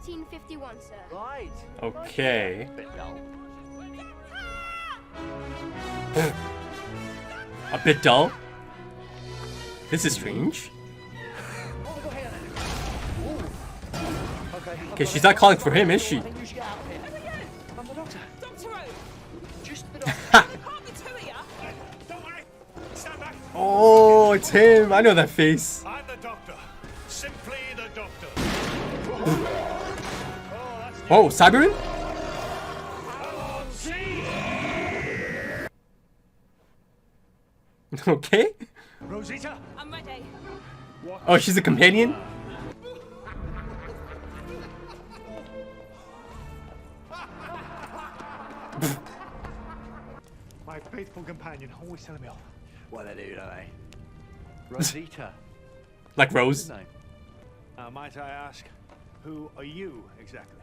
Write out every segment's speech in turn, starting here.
1851, sir. Right. Okay. Bit dull. A bit dull. This is strange. Okay, she's not calling for him, is she? I think you should get out of here. I'm the doctor. Dr. O, Just the doctor. Ha! can't be two of ya. Don't worry. Stand back. Oh, it's him. I know that face. I'm the doctor. Simply the doctor. Oh, Cybermen? Okay. Rosita. I'm ready. Oh, she's a companion? My faithful companion, always telling me off. What they do, don't they? Rosita. Like Rose? His name. Might I ask, who are you exactly?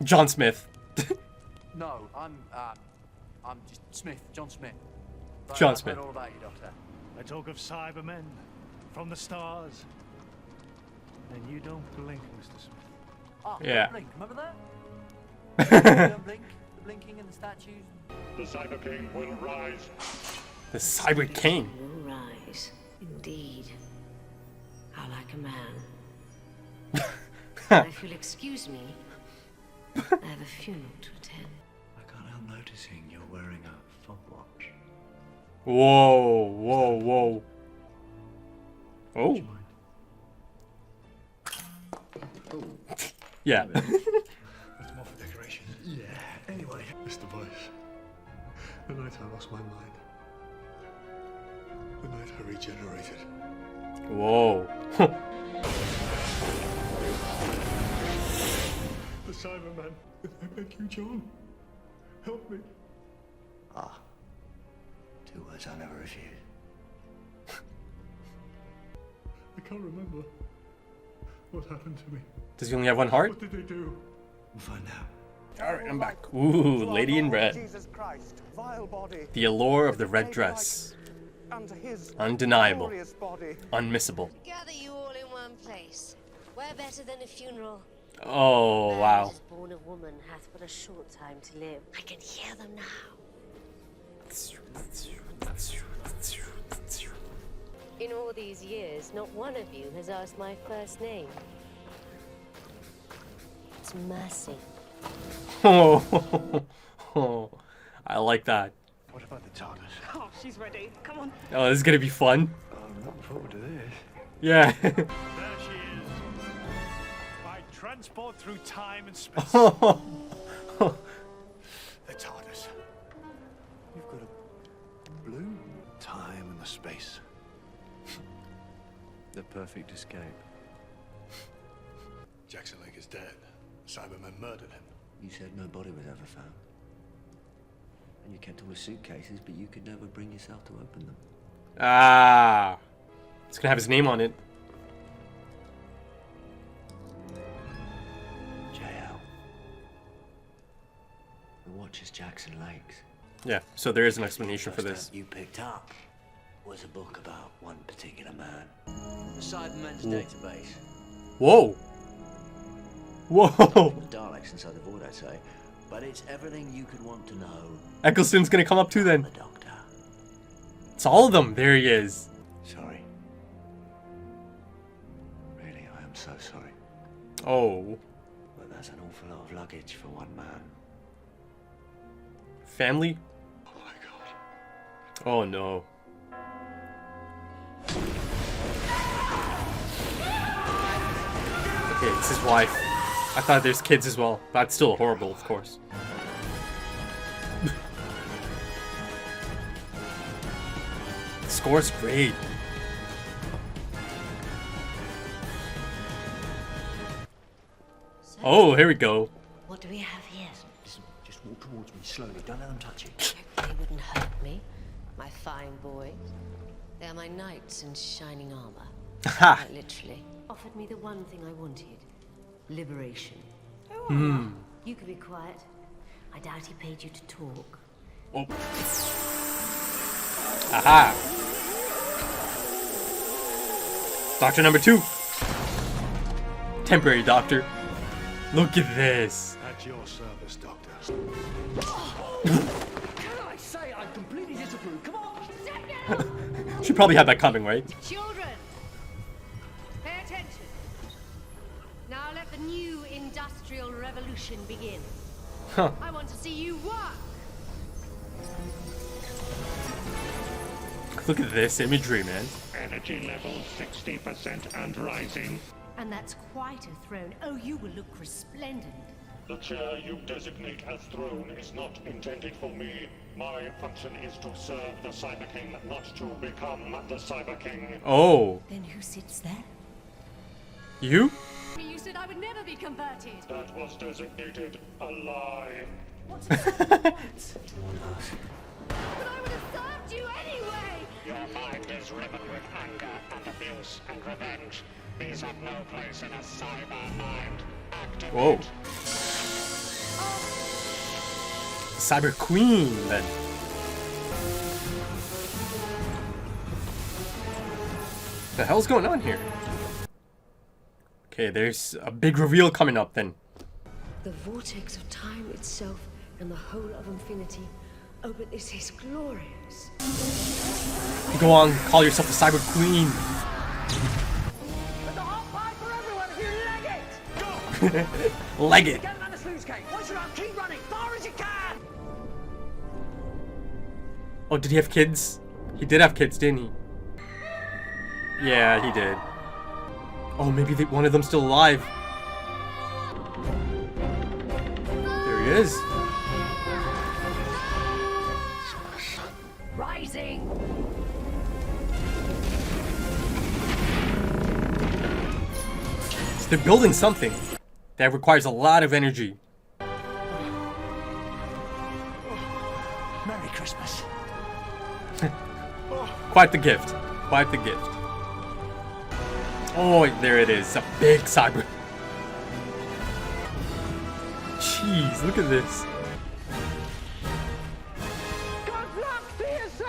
John Smith. No, I'm just Smith, John Smith. But John I've Smith. heard all about you, Doctor. I talk of Cybermen from the stars. And you don't blink, Mr. Smith. Oh, Yeah. Don't blink. Remember that? Don't blink. The blinking and the statues. The Cyber King will rise. The Cyber King. Will rise, indeed. How like a man. If you'll excuse me, I have a funeral to attend. I can't help noticing you're wearing a fob watch. Whoa, whoa, whoa. Oh. Yeah. That's more for decoration. Yeah. Anyway, Mr. Boyce, the night I lost my mind, the night I regenerated. Whoa. The Cybermen. I beg you, John, help me. Ah. 2 words I never refuse. I can't remember what happened to me. Does he only have one heart? What did they do? We'll find out. Alright, I'm back. Ooh, lady in red. Jesus Christ, vile body, The allure of the red dress. unto his Undeniable. glorious body. Unmissable. Gather you all in one place. Where better than a funeral? Oh, Man wow. that is born of woman hath but a short time to live. I can hear them now. In all these years, not one of you has asked my first name. It's Mercy. Oh, I like that. What about the TARDIS? Oh, she's ready. Come on. Oh, this is gonna be fun. I'm looking forward to this. Yeah. There she is. By transport through time and space. Oh, The TARDIS. You've got a blue time and the space. The perfect escape. Jackson Lake is dead. Cybermen murdered him. You said no body was ever found. And you kept all the suitcases, but you could never bring yourself to open them. ah. It's gonna have his name on it. JL. The watch is Jackson Lake's. Yeah, so there is an explanation for this. You picked up was a book about one particular man. The Cybermen's database. Whoa. Whoa. The Daleks inside the void, I'd say. But it's everything you could want to know. Eccleston's gonna come up too then. The Doctor. It's all of them. There he is. Sorry. Really, I am so sorry. Oh. But that's an awful lot of luggage for one man. Family? Oh my god. Oh no. Okay, it's his wife. I thought there's kids as well. That's still horrible, of course. The score's great. So, Oh, here we go. what do we have here? Listen, just walk towards me slowly. Don't let them touch you. They wouldn't hurt me, my fine boys. They are my knights in shining armor. Ha! Quite literally. Offered me the one thing I wanted. Liberation. You can be quiet. I doubt he paid you to talk. Oh. Aha! Doctor number 2. Temporary doctor. Look at this. At your service, Doctor. Can I say I completely disapprove? Come on! She probably had that coming, right? Children, pay attention. Now let the new industrial revolution begin. Huh. I want to see you work. Look at this imagery, man. Energy level 60% and rising. And that's quite a throne. Oh, you will look resplendent. The chair you designate as throne is not intended for me. My function is to serve the Cyber King, not to become the Cyber King. Oh, Then who sits there? you? You said I would never be converted. That was designated a lie. But I would have served you anyway. Your mind is riven with anger and abuse and revenge. These have no place in a cyber mind. Activate. Whoa. Cyber Queen, then. The hell's going on here? Okay, there's a big reveal coming up then. The vortex of time itself and the whole of infinity. Oh, but this is glorious. Go on, call yourself the Cyber Queen. There's a hot pie for everyone if you leg it! Leg it. Get him on the sluice gate! Once you're out, keep running, far as you can! Oh, did he have kids? He did have kids, didn't he? Yeah, he did. Oh, maybe one of them's still alive. There he is. Rising. So they're building something that requires a lot of energy. Merry Christmas. Quite the gift. Quite the gift. Oh, there it is. A big cyber. Jeez, look at this. Good luck to you, sir!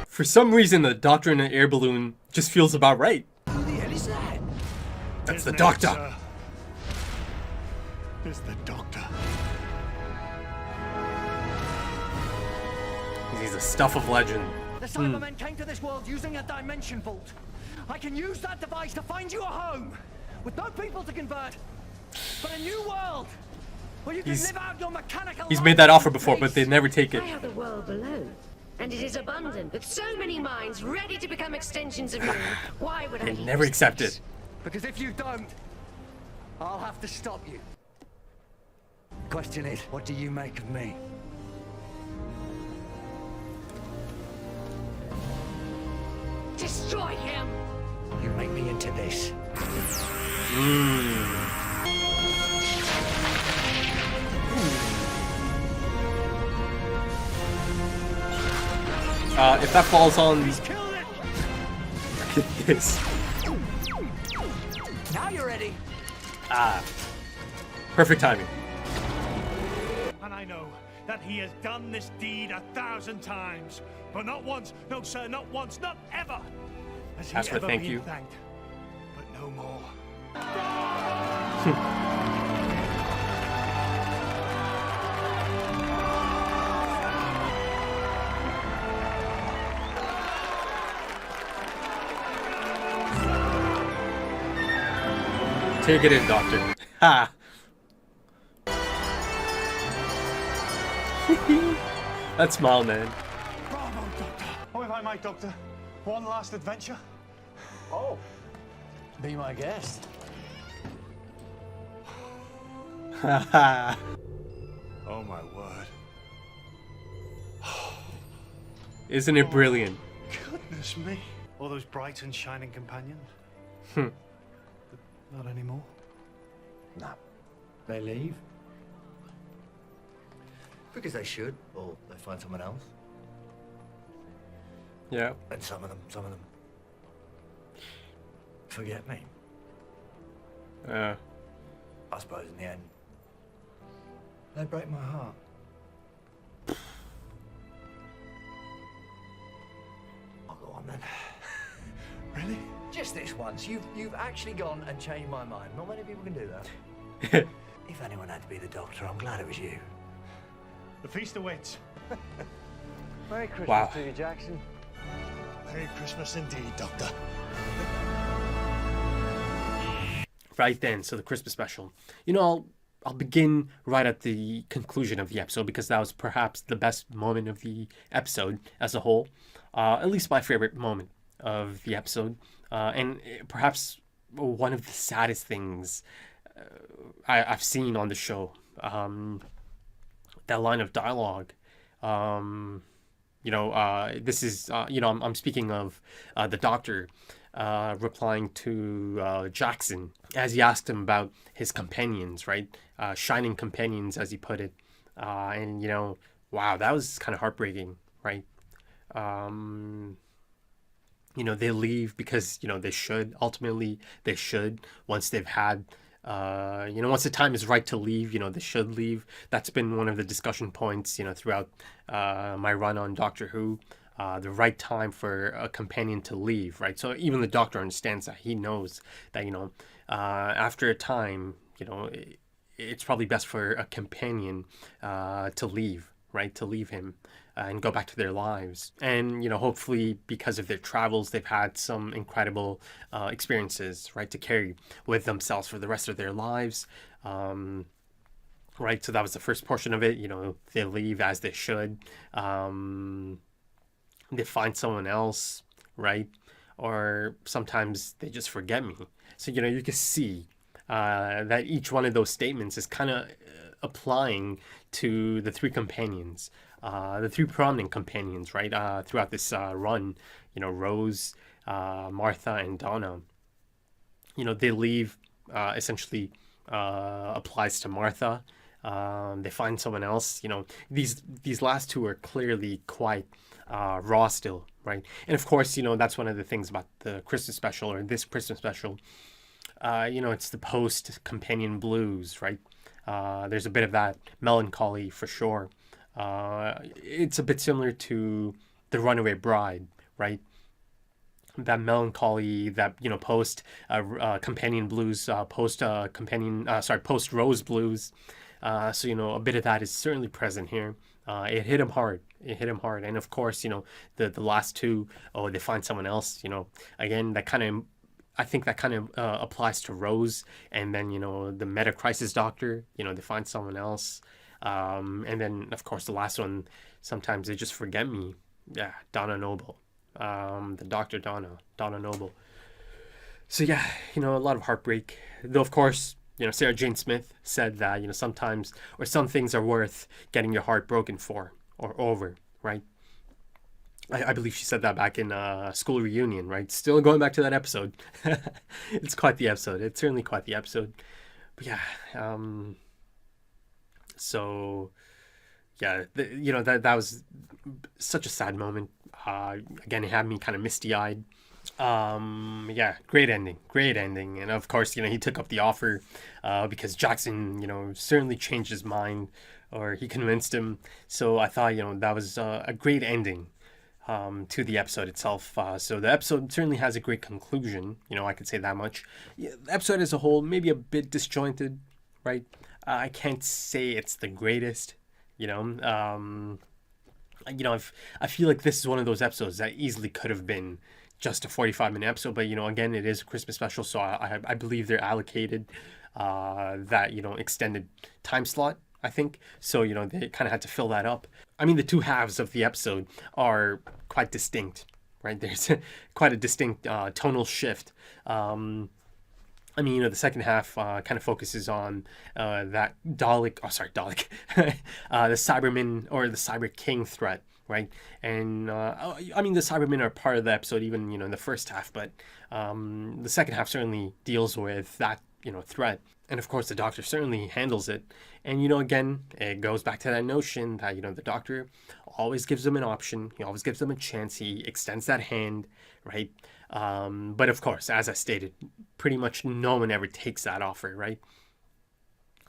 For some reason, the Doctor in an air balloon just feels about right. Who the hell is that? That's His the name, Doctor. sir, is the Doctor. He's the stuff of legend. The Cybermen came to this world using a dimension vault. I can use that device to find you a home, with no people to convert, but a new world where you can He's- live out your mechanical He's life made that in offer before, but they peace. never take it. I have the world below, and it is abundant with so many minds ready to become extensions of me. Why would I? They leave never this accept place? it. Because if you don't, I'll have to stop you. Question is, what do you make of me? Destroy him. You make me into this. If that falls on Kill it! this. Now you're ready. Perfect timing. And I know that he has done this deed 1,000 times, but not once, no sir, not once, not ever, has he As for ever thank been you. thanked. But no more. Take it in, Doctor. Ha! That smile, man. Bravo, Doctor. Oh, if I might, Doctor, one last adventure. Oh, be my guest. Haha. Oh my word. Isn't it brilliant? Goodness me. All those bright and shining companions. Hmm. But not anymore. No. They leave. Because they should, or they find someone else. Yeah. And some of them forget me. Uh, I suppose in the end, they break my heart. I'll go on then. Really? Just this once. You've actually gone and changed my mind. Not many people can do that. If anyone had to be the Doctor, I'm glad it was you. The feast awaits. Merry Christmas Wow. to you, Jackson. Merry Christmas indeed, Doctor. Right then, so the Christmas special. You know, I'll begin right at the conclusion of the episode because that was perhaps the best moment of the episode as a whole. At least my favorite moment of the episode. And perhaps one of the saddest things I've seen on the show. That line of dialogue. This is, I'm speaking of the Doctor replying to Jackson as he asked him about his companions, right? Shining companions, as he put it. And, wow, that was kind of heartbreaking, right? They leave because, they should. Ultimately, they should. Once they've had, once the time is right to leave, they should leave. That's been one of the discussion points, throughout my run on Doctor Who. The right time for a companion to leave, right? So even the Doctor understands that. He knows that, after a time, it's probably best for a companion to leave, right? To leave him and go back to their lives. And, hopefully because of their travels, they've had some incredible experiences, right? To carry with themselves for the rest of their lives. Right? So that was the first portion of it. They leave as they should. They find someone else, right? Or sometimes they just forget me. So, you can see that each one of those statements is kind of applying to the three companions, the three prominent companions, right? Throughout this run, Rose, Martha, and Donna. They leave essentially applies to Martha. They find someone else. These last two are clearly quite raw still, right? And of course, that's one of the things about the Christmas special, or this Christmas special. It's the post-companion blues, right? There's a bit of that melancholy for sure. It's a bit similar to The Runaway Bride, right? That melancholy, that post companion blues, post Rose blues. So a bit of that is certainly present here. It hit him hard. And of course, the last two, they find someone else. Again, I think that kind of applies to Rose, and then the Meta Crisis Doctor. They find someone else, and then of course the last one. Sometimes they just forget me. Yeah, Donna Noble, the Doctor Donna Noble. So yeah, a lot of heartbreak. Though of course, Sarah Jane Smith said that sometimes, or some things are worth getting your heart broken for or over, right? I believe she said that back in School Reunion, right? Still going back to that episode. It's quite the episode. It's certainly quite the episode. But yeah, so yeah, that was such a sad moment. Again, it had me kind of misty-eyed. Yeah, great ending, and of course, he took up the offer because Jackson, certainly changed his mind, or he convinced him. So I thought, that was a great ending to the episode itself. So the episode certainly has a great conclusion. I could say that much. Yeah, the episode as a whole, maybe a bit disjointed, right? I can't say it's the greatest. I feel like this is one of those episodes that easily could have been just a 45-minute episode, but again, it is a Christmas special, so I believe they're allocated that extended time slot, I think. So they kind of had to fill that up. I mean, the two halves of the episode are quite distinct, right? There's quite a distinct tonal shift. The second half kind of focuses on that Dalek, the Cybermen, or the Cyber King threat, right? And the Cybermen are part of the episode, even in the first half, but the second half certainly deals with that threat. And of course, the Doctor certainly handles it. And again, it goes back to that notion that the Doctor always gives them an option. He always gives them a chance. He extends that hand, right? But of course, as I stated, pretty much no one ever takes that offer, right?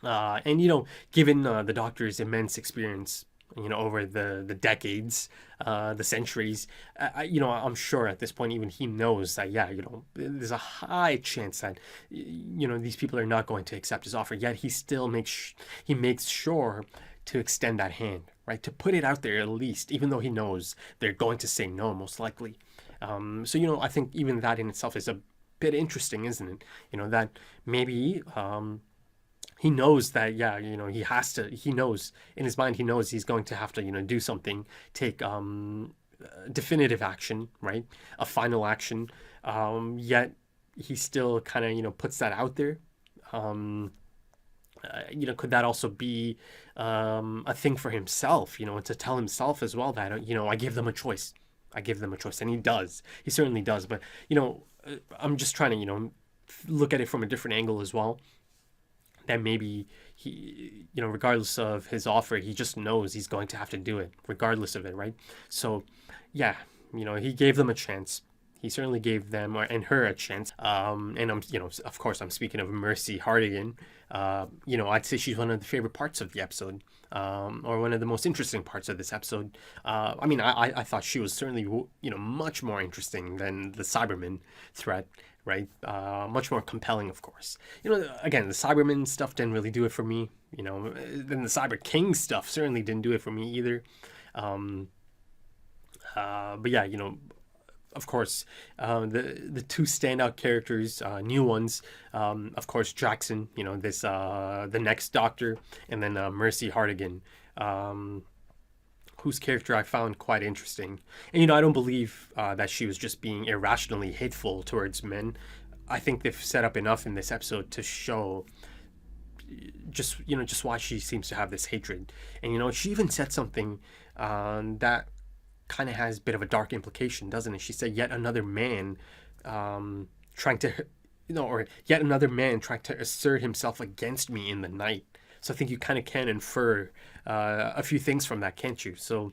And given the Doctor's immense experience over the decades, the centuries. I'm sure at this point even he knows that, yeah, there's a high chance that, these people are not going to accept his offer. Yet he still makes sure to extend that hand, right? To put it out there at least, even though he knows they're going to say no, most likely. So, I think even that in itself is a bit interesting, isn't it? That maybe, he knows that, yeah, he knows in his mind, he knows he's going to have to, do something, take definitive action, right? A final action. Yet he still kind of, puts that out there. Could that also be a thing for himself, to tell himself as well that, I give them a choice. I give them a choice. And he does. He certainly does. But, I'm just trying to, look at it from a different angle as well. That maybe he, regardless of his offer, he just knows he's going to have to do it, regardless of it, right? So, yeah, he gave them a chance. He certainly gave them and her a chance. And I'm, of course, I'm speaking of Mercy Hardigan. I'd say she's one of the favorite parts of the episode, or one of the most interesting parts of this episode. I thought she was certainly, much more interesting than the Cybermen threat. Right, much more compelling, of course. Again, the Cybermen stuff didn't really do it for me. Then the Cyber King stuff certainly didn't do it for me either. But yeah, of course, the two standout characters, new ones, of course, Jackson. This the next Doctor, and then Mercy Hardigan. Whose character I found quite interesting. And, I don't believe that she was just being irrationally hateful towards men. I think they've set up enough in this episode to show just why she seems to have this hatred. And, she even said something that kind of has a bit of a dark implication, doesn't it? She said, yet another man trying to, or yet another man trying to assert himself against me in the night. So I think you kind of can infer a few things from that, can't you? So,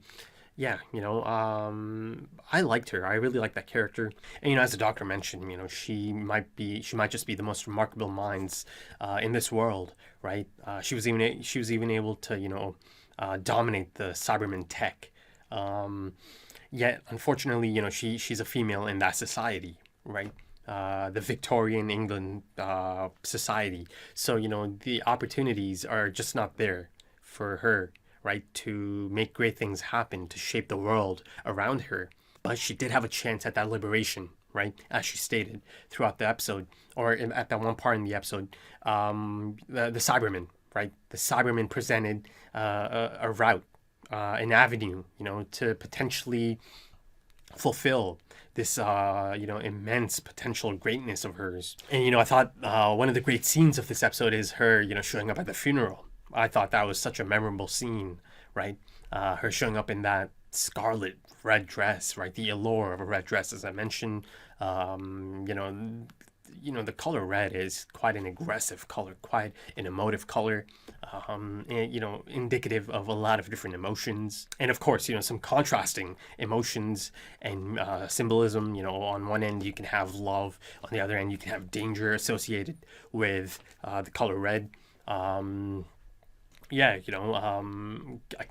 yeah, I liked her. I really liked that character. And, as the Doctor mentioned, she might just be the most remarkable minds in this world, right? She was even able to, dominate the Cybermen tech. Yet, unfortunately, she's a female in that society, right? The Victorian England society. So, the opportunities are just not there for her, right, to make great things happen, to shape the world around her. But she did have a chance at that liberation, right, as she stated throughout the episode, or at that one part in the episode. The Cybermen, right? The Cybermen presented a route, an avenue, to potentially fulfill this, immense potential greatness of hers. And, I thought one of the great scenes of this episode is her, showing up at the funeral. I thought that was such a memorable scene, right? Her showing up in that scarlet red dress, right? The allure of a red dress, as I mentioned. The color red is quite an aggressive color, quite an emotive color, and, indicative of a lot of different emotions. And of course, some contrasting emotions and symbolism. On one end you can have love, on the other end you can have danger associated with the color red.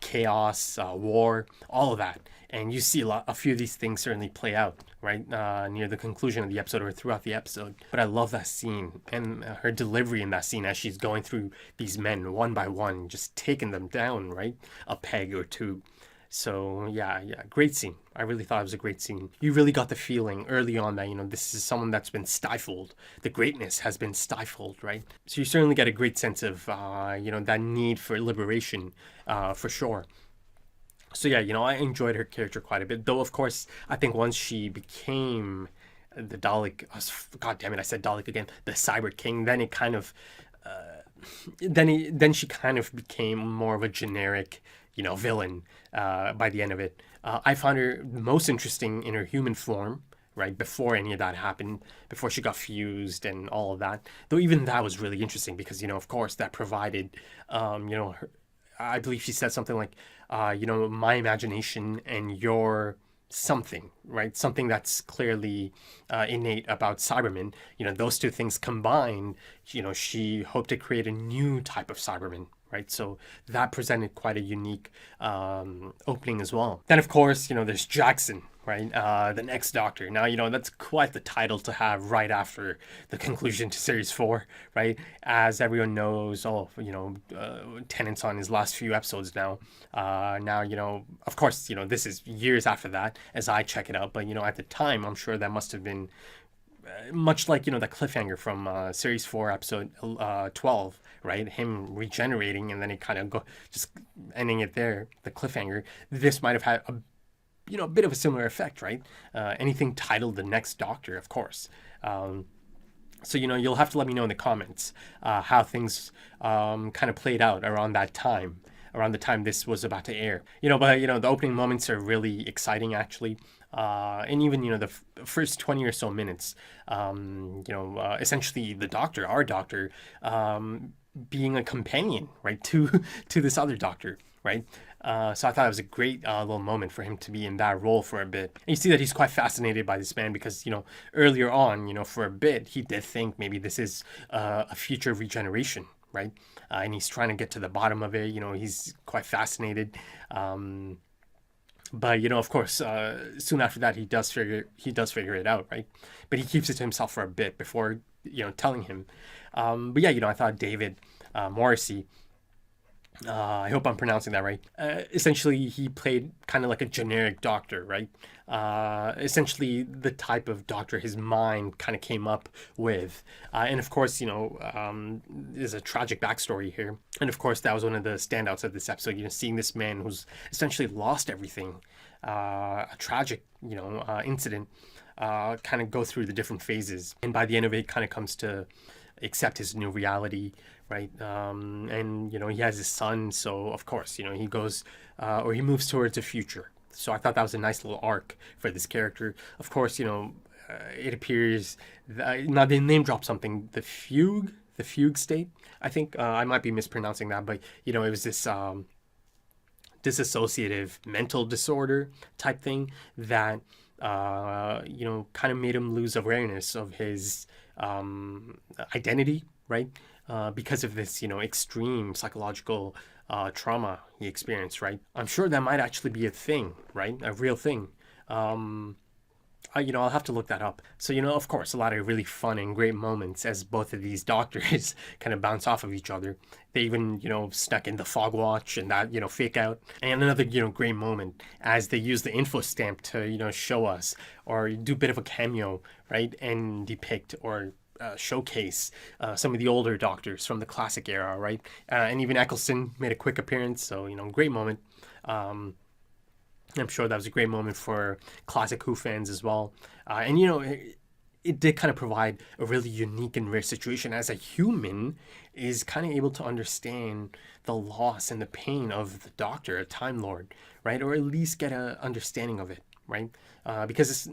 Chaos, war, all of that. And you see a few of these things certainly play out, right, near the conclusion of the episode or throughout the episode. But I love that scene and her delivery in that scene as she's going through these men one by one, just taking them down, right, a peg or two. So, yeah, great scene. I really thought it was a great scene. You really got the feeling early on that, this is someone that's been stifled. The greatness has been stifled, right? So you certainly get a great sense of, that need for liberation, for sure. So, yeah, I enjoyed her character quite a bit. Though, of course, I think once she became the Dalek, God damn it, I said Dalek again, the Cyber King, then it kind of, then she kind of became more of a generic, villain by the end of it. I found her most interesting in her human form, right, before any of that happened, before she got fused and all of that. Though even that was really interesting because, of course, that provided, her, I believe she said something like, my imagination and your something, right? Something that's clearly innate about Cybermen. Those two things combined, she hoped to create a new type of Cyberman, right? So that presented quite a unique opening as well. Then, of course, there's Jackson, right? The next Doctor. Now, that's quite the title to have right after the conclusion to Series 4, right? As everyone knows, Tennant's on his last few episodes now. Now, of course, this is years after that as I check it out. But, at the time, I'm sure that must have been much like, the cliffhanger from Series 4, Episode 12, right? Him regenerating and then it kind of just ending it there, the cliffhanger. This might have had a bit of a similar effect, right? Anything titled The Next Doctor, of course. So, you'll have to let me know in the comments how things kind of played out around that time, around the time this was about to air. But, the opening moments are really exciting, actually. And even, the first 20 or so minutes, essentially the Doctor, our Doctor, being a companion, right, to this other Doctor, right? So I thought it was a great little moment for him to be in that role for a bit. And you see that he's quite fascinated by this man because, earlier on, for a bit, he did think maybe this is a future regeneration, right? And he's trying to get to the bottom of it. He's quite fascinated. But, of course, soon after that, he does figure it out, right? But he keeps it to himself for a bit before, telling him. But yeah, I thought David Morrissey, I hope I'm pronouncing that right. Essentially, he played kind of like a generic Doctor, right? Essentially, the type of Doctor his mind kind of came up with. And of course, there's a tragic backstory here. And of course, that was one of the standouts of this episode, seeing this man who's essentially lost everything, a tragic, incident, kind of go through the different phases. And by the end of it, kind of comes to accept his new reality, right? And he has his son, so of course he goes or he moves towards the future. So I thought that was a nice little arc for this character. Of course, it appears that, now they name drop something, the fugue state, I think. I might be mispronouncing that, but it was this dissociative mental disorder type thing that kind of made him lose awareness of his identity, right? Because of this, extreme psychological trauma he experienced, right? I'm sure that might actually be a thing, right? A real thing. I'll have to look that up. So, of course, a lot of really fun and great moments as both of these Doctors kind of bounce off of each other. They even, snuck in the fog watch and that, fake out. And another, great moment as they use the info stamp to, show us or do a bit of a cameo, right? And depict or showcase some of the older Doctors from the classic era, right? And even Eccleston made a quick appearance. So, great moment. I'm sure that was a great moment for classic Who fans as well. And, it did kind of provide a really unique and rare situation as a human is kind of able to understand the loss and the pain of the Doctor, a Time Lord, right? Or at least get an understanding of it, right? Because it's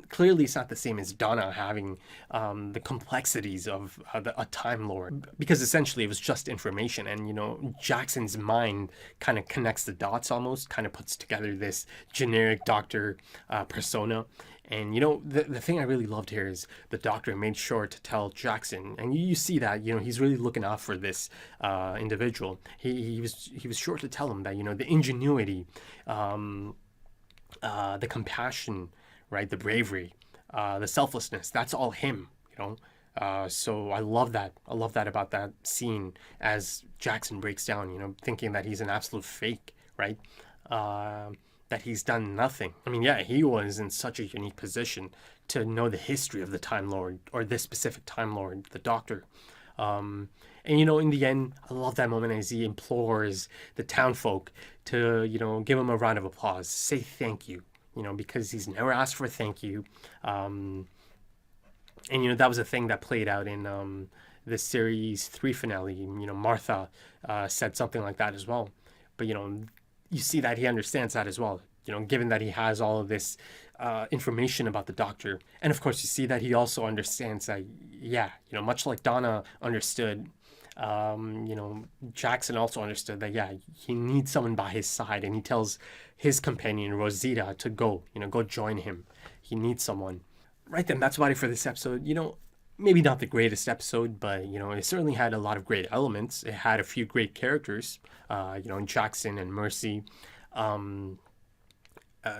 not the same as Donna having the complexities of a Time Lord. Because essentially it was just information. And, Jackson's mind kind of connects the dots almost, kind of puts together this generic Doctor persona. And, the thing I really loved here is the Doctor made sure to tell Jackson, and you see that, he's really looking out for this individual. He was sure to tell him that, the ingenuity, the compassion, right, the bravery, the selflessness, that's all him, so I love that. I love that about that scene as Jackson breaks down, thinking that he's an absolute fake, right? That he's done nothing. I mean, yeah, he was in such a unique position to know the history of the Time Lord, or this specific Time Lord, the Doctor. And, in the end, I love that moment as he implores the townfolk to, give him a round of applause, say thank you, because he's never asked for a thank you. And, that was a thing that played out in the Series 3 finale. Martha said something like that as well. But, you see that he understands that as well, given that he has all of this information about the Doctor. And of course, you see that he also understands that, yeah, much like Donna understood, Jackson also understood that, yeah, he needs someone by his side. And he tells his companion, Rosita, to go join him. He needs someone. Right then, that's about it for this episode. maybe not the greatest episode, but you know, it certainly had a lot of great elements. It had a few great characters, you know, Jackson and Mercy.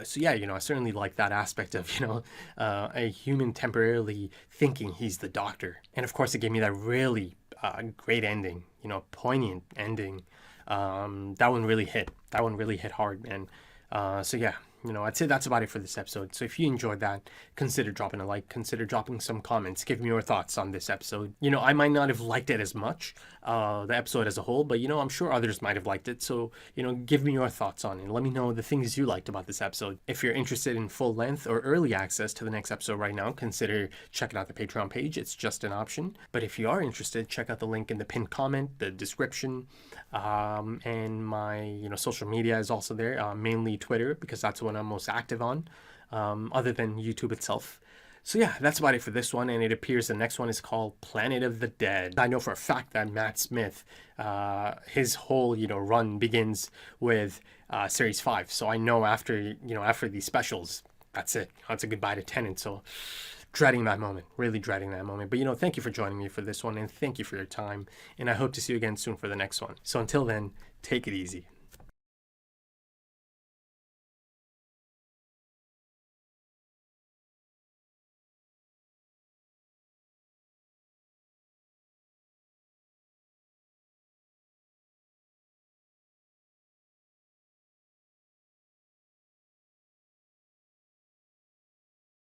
So yeah, you know, I certainly like that aspect of, you know, a human temporarily thinking he's the Doctor. And of course, it gave me that really great ending, you know, poignant ending. That one really hit. That one really hit hard, man. So yeah, you know, I'd say that's about it for this episode. So if you enjoyed that, consider dropping a like, consider dropping some comments, give me your thoughts on this episode. You know, I might not have liked it as much, the episode as a whole, but you know, I'm sure others might have liked it. So, you know, give me your thoughts on it. Let me know the things you liked about this episode. If you're interested in full length or early access to the next episode right now, consider checking out the Patreon page. It's just an option. But if you are interested, check out the link in the pinned comment, the description, and my, you know, social media is also there, mainly Twitter, because that's what I'm most active on, other than YouTube itself. So yeah, that's about it for this one, and it appears the next one is called Planet of the Dead. I know for a fact that Matt Smith, his whole, you know, run begins with Series 5, so I know after, you know, after these specials, that's it. That's a goodbye to Tennant, so dreading that moment, really dreading that moment. But, you know, thank you for joining me for this one, and thank you for your time, and I hope to see you again soon for the next one. So until then, take it easy.